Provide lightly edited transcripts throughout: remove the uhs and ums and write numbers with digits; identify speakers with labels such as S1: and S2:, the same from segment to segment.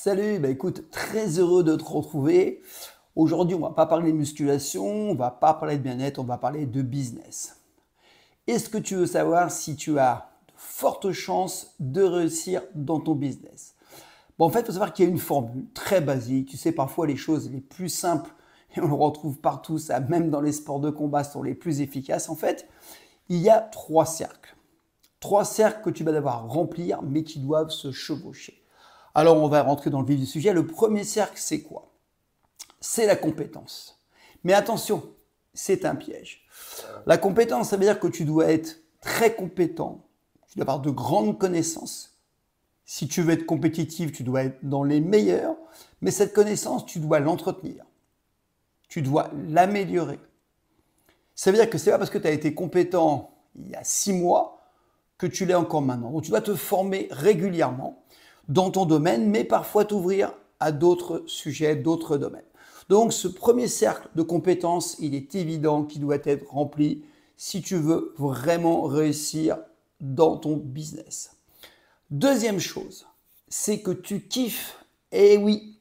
S1: Salut, bah écoute, très heureux de te retrouver. Aujourd'hui, on va pas parler de musculation, on va pas parler de bien-être, on va parler de business. Est-ce que tu veux savoir si tu as de fortes chances de réussir dans ton business? Bon, en fait, il faut savoir qu'il y a une formule très basique. Tu sais, parfois les choses les plus simples, et on le retrouve partout, ça, même dans les sports de combat, sont les plus efficaces. En fait, il y a trois cercles. Trois cercles que tu vas devoir remplir, mais qui doivent se chevaucher. Alors, on va rentrer dans le vif du sujet. Le premier cercle, c'est quoi? C'est la compétence. Mais attention, c'est un piège. La compétence, ça veut dire que tu dois être très compétent, tu dois avoir de grandes connaissances. Si tu veux être compétitif, tu dois être dans les meilleurs, mais cette connaissance, tu dois l'entretenir. Tu dois l'améliorer. Ça veut dire que ce n'est pas parce que tu as été compétent il y a 6 mois que tu l'es encore maintenant. Donc tu dois te former régulièrement dans ton domaine, mais parfois t'ouvrir à d'autres sujets, d'autres domaines. Donc ce premier cercle de compétences, il est évident qu'il doit être rempli si tu veux vraiment réussir dans ton business. Deuxième chose, c'est que tu kiffes. Eh oui.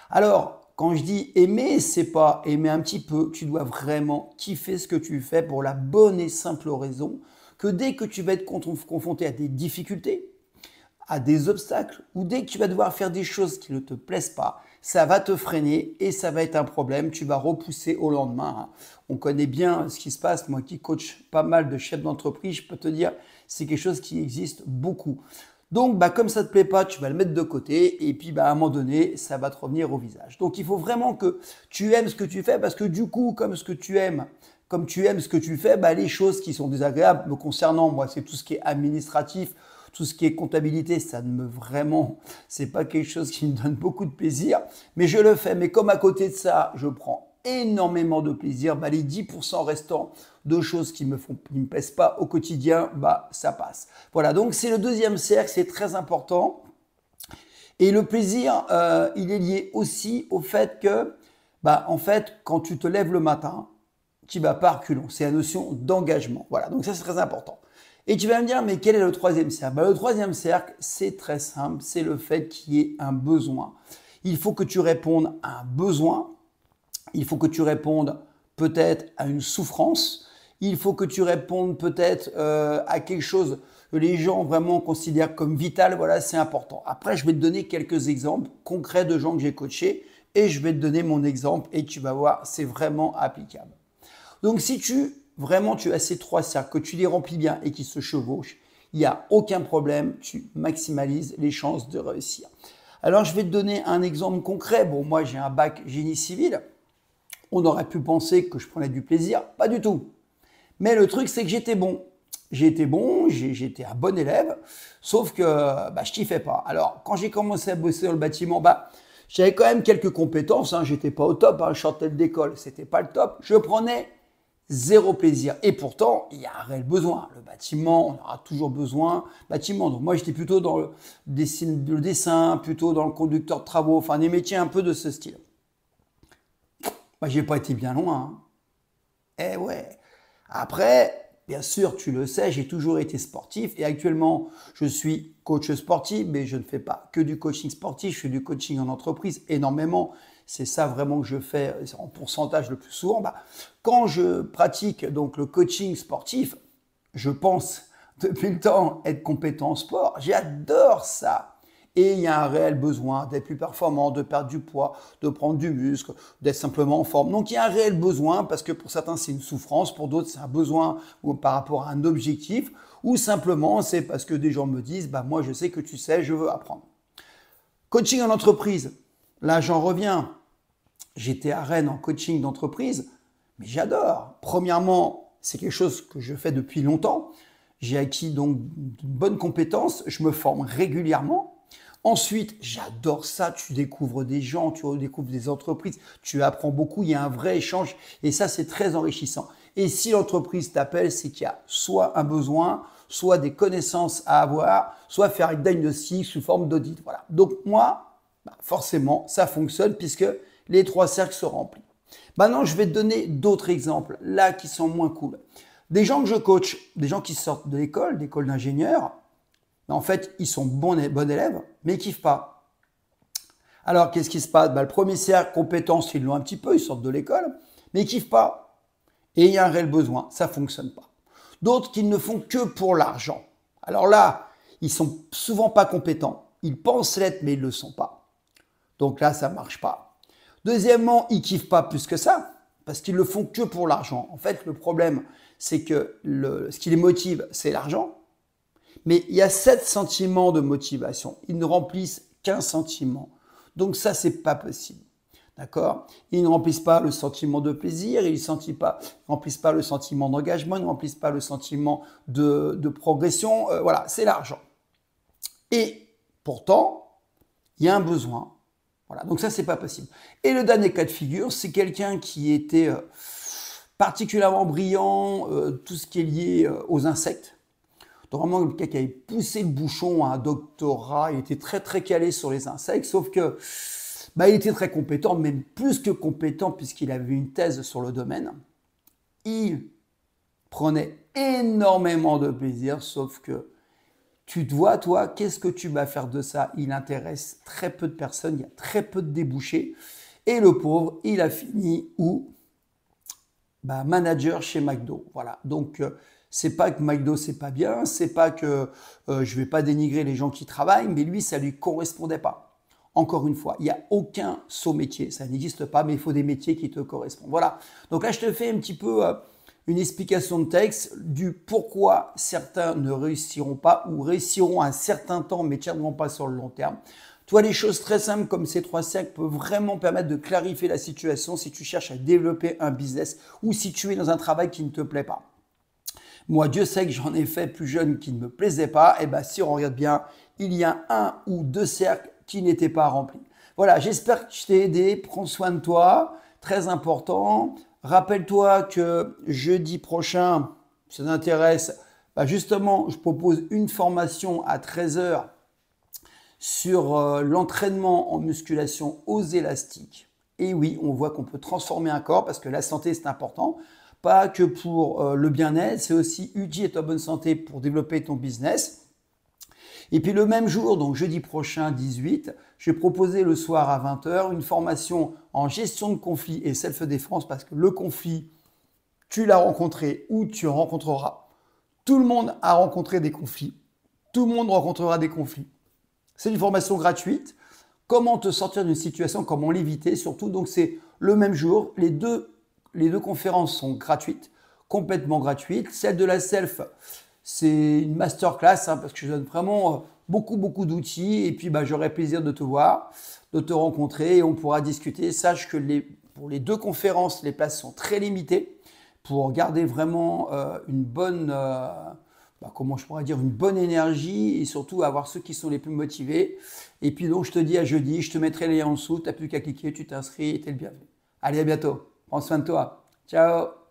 S1: Alors, quand je dis aimer, c'est pas aimer un petit peu. Tu dois vraiment kiffer ce que tu fais pour la bonne et simple raison que dès que tu vas être confronté à des difficultés, à des obstacles, ou dès que tu vas devoir faire des choses qui ne te plaisent pas, ça va te freiner et ça va être un problème. Tu vas repousser au lendemain. On connaît bien ce qui se passe. Moi qui coach pas mal de chefs d'entreprise, je peux te dire, c'est quelque chose qui existe beaucoup. Donc, comme ça ne te plaît pas, tu vas le mettre de côté et puis à un moment donné, ça va te revenir au visage. Donc, il faut vraiment que tu aimes ce que tu fais parce que du coup, comme tu aimes ce que tu fais, les choses qui sont désagréables me concernant, moi, c'est tout ce qui est administratif, tout ce qui est comptabilité, ça ne me vraiment, c'est pas quelque chose qui me donne beaucoup de plaisir, mais je le fais. Mais comme à côté de ça, je prends énormément de plaisir, les 10% restants de choses qui me plaisent pas au quotidien, ça passe. Voilà, donc c'est le deuxième cercle, c'est très important. Et le plaisir, il est lié aussi au fait que, en fait, quand tu te lèves le matin, tu vas pas reculons. C'est la notion d'engagement. Voilà, donc ça c'est très important. Et tu vas me dire, mais quel est le troisième cercle? Le troisième cercle, c'est très simple, c'est le fait qu'il y ait un besoin. Il faut que tu répondes à un besoin, il faut que tu répondes peut-être à une souffrance, il faut que tu répondes peut-être à quelque chose que les gens vraiment considèrent comme vital. Voilà, c'est important. Après, je vais te donner quelques exemples concrets de gens que j'ai coachés et je vais te donner mon exemple et tu vas voir, c'est vraiment applicable. Donc, si tu as ces trois cercles, que tu les remplis bien et qui se chevauchent, il n'y a aucun problème, tu maximalises les chances de réussir. Alors, je vais te donner un exemple concret. Bon, moi, j'ai un bac génie civil. On aurait pu penser que je prenais du plaisir. Pas du tout. Mais le truc, c'est que j'étais bon. J'étais un bon élève, sauf que je kiffais pas. Alors, quand j'ai commencé à bosser dans le bâtiment, j'avais quand même quelques compétences. J'étais pas au top. Je sortais d'école, c'était pas le top. Je prenais zéro plaisir. Et pourtant, il y a un réel besoin. Le bâtiment, on aura toujours besoin. Bâtiment. Donc moi, j'étais plutôt dans le dessin, plutôt dans le conducteur de travaux, enfin des métiers un peu de ce style. J'ai pas été bien loin. Eh ouais. Après, bien sûr, tu le sais, j'ai toujours été sportif et actuellement, je suis coach sportif, mais je ne fais pas que du coaching sportif, je fais du coaching en entreprise énormément. C'est ça vraiment que je fais en pourcentage le plus souvent. Quand je pratique donc le coaching sportif, je pense depuis le temps être compétent en sport. J'adore ça. Et il y a un réel besoin d'être plus performant, de perdre du poids, de prendre du muscle, d'être simplement en forme. Donc il y a un réel besoin parce que pour certains c'est une souffrance, pour d'autres c'est un besoin ou par rapport à un objectif, ou simplement c'est parce que des gens me disent moi je sais que tu sais, je veux apprendre. Coaching en entreprise, là j'en reviens. J'étais à Rennes en coaching d'entreprise, mais j'adore. Premièrement, c'est quelque chose que je fais depuis longtemps. J'ai acquis donc de bonnes compétences, je me forme régulièrement. Ensuite, j'adore ça, tu découvres des gens, tu découvres des entreprises, tu apprends beaucoup, il y a un vrai échange et ça, c'est très enrichissant. Et si l'entreprise t'appelle, c'est qu'il y a soit un besoin, soit des connaissances à avoir, soit faire un diagnostic sous forme d'audit. Voilà. Donc moi, forcément, ça fonctionne puisque les trois cercles se remplissent. Maintenant, je vais te donner d'autres exemples, là, qui sont moins cool. Des gens que je coach, des gens qui sortent de l'école, d'école d'ingénieur, en fait, ils sont bons élèves, mais ils kiffent pas. Alors, qu'est-ce qui se passe? Le premier cercle, compétences, ils l'ont un petit peu, ils sortent de l'école, mais ils ne kiffent pas. Et il y a un réel besoin, ça ne fonctionne pas. D'autres qui ne font que pour l'argent. Alors là, ils sont souvent pas compétents. Ils pensent l'être, mais ils ne le sont pas. Donc là, ça ne marche pas. Deuxièmement, ils ne kiffent pas plus que ça, parce qu'ils le font que pour l'argent. En fait, le problème, c'est que ce qui les motive, c'est l'argent. Mais il y a 7 sentiments de motivation. Ils ne remplissent qu'un sentiment. Donc ça, c'est pas possible. D'accord? Ils ne remplissent pas le sentiment de plaisir, ils ne remplissent pas le sentiment d'engagement, ils ne remplissent pas le sentiment de progression. Voilà, c'est l'argent. Et pourtant, il y a un besoin. Voilà, donc ça, c'est pas possible. Et le dernier cas de figure, c'est quelqu'un qui était particulièrement brillant, tout ce qui est lié aux insectes. Donc vraiment quelqu'un qui avait poussé le bouchon à un doctorat, il était très très calé sur les insectes, sauf que il était très compétent, même plus que compétent puisqu'il avait une thèse sur le domaine. Il prenait énormément de plaisir, sauf que tu te vois, toi, qu'est-ce que tu vas faire de ça? Il intéresse très peu de personnes, il y a très peu de débouchés. Et le pauvre, il a fini où? Manager chez McDo. Voilà. Donc, c'est pas que McDo, c'est pas bien, c'est pas que je vais pas dénigrer les gens qui travaillent, mais lui, ça lui correspondait pas. Encore une fois, il n'y a aucun saut métier, ça n'existe pas, mais il faut des métiers qui te correspondent. Voilà. Donc là, je te fais un petit peu une explication de texte du pourquoi certains ne réussiront pas ou réussiront un certain temps, mais ne tiendront pas sur le long terme. Toi, les choses très simples comme ces 3 cercles peuvent vraiment permettre de clarifier la situation si tu cherches à développer un business ou si tu es dans un travail qui ne te plaît pas. Moi, Dieu sait que j'en ai fait plus jeune qui ne me plaisait pas. Et si on regarde bien, il y a 1 ou 2 cercles qui n'étaient pas remplis. Voilà, j'espère que je t'ai aidé. Prends soin de toi, très important. Rappelle-toi que jeudi prochain, si ça t'intéresse, justement, je propose une formation à 13 h sur l'entraînement en musculation aux élastiques. Et oui, on voit qu'on peut transformer un corps parce que la santé, c'est important. Pas que pour le bien-être, c'est aussi utile à ta bonne santé pour développer ton business. Et puis le même jour, donc jeudi prochain 18, je vais proposer le soir à 20 h une formation en gestion de conflit et self-défense parce que le conflit, tu l'as rencontré ou tu en rencontreras. Tout le monde a rencontré des conflits. Tout le monde rencontrera des conflits. C'est une formation gratuite. Comment te sortir d'une situation, comment l'éviter surtout. Donc c'est le même jour. Les deux conférences sont gratuites, complètement gratuites. Celle de la self, c'est une masterclass parce que je donne vraiment beaucoup d'outils. Et puis j'aurai plaisir de te voir, de te rencontrer et on pourra discuter. Sache que pour les 2 conférences, les places sont très limitées pour garder vraiment une bonne... comment je pourrais dire, une bonne énergie et surtout avoir ceux qui sont les plus motivés. Et puis donc, je te dis à jeudi, je te mettrai les liens en dessous, tu n'as plus qu'à cliquer, tu t'inscris et tu es le bienvenu. Allez, à bientôt. Prends soin de toi. Ciao.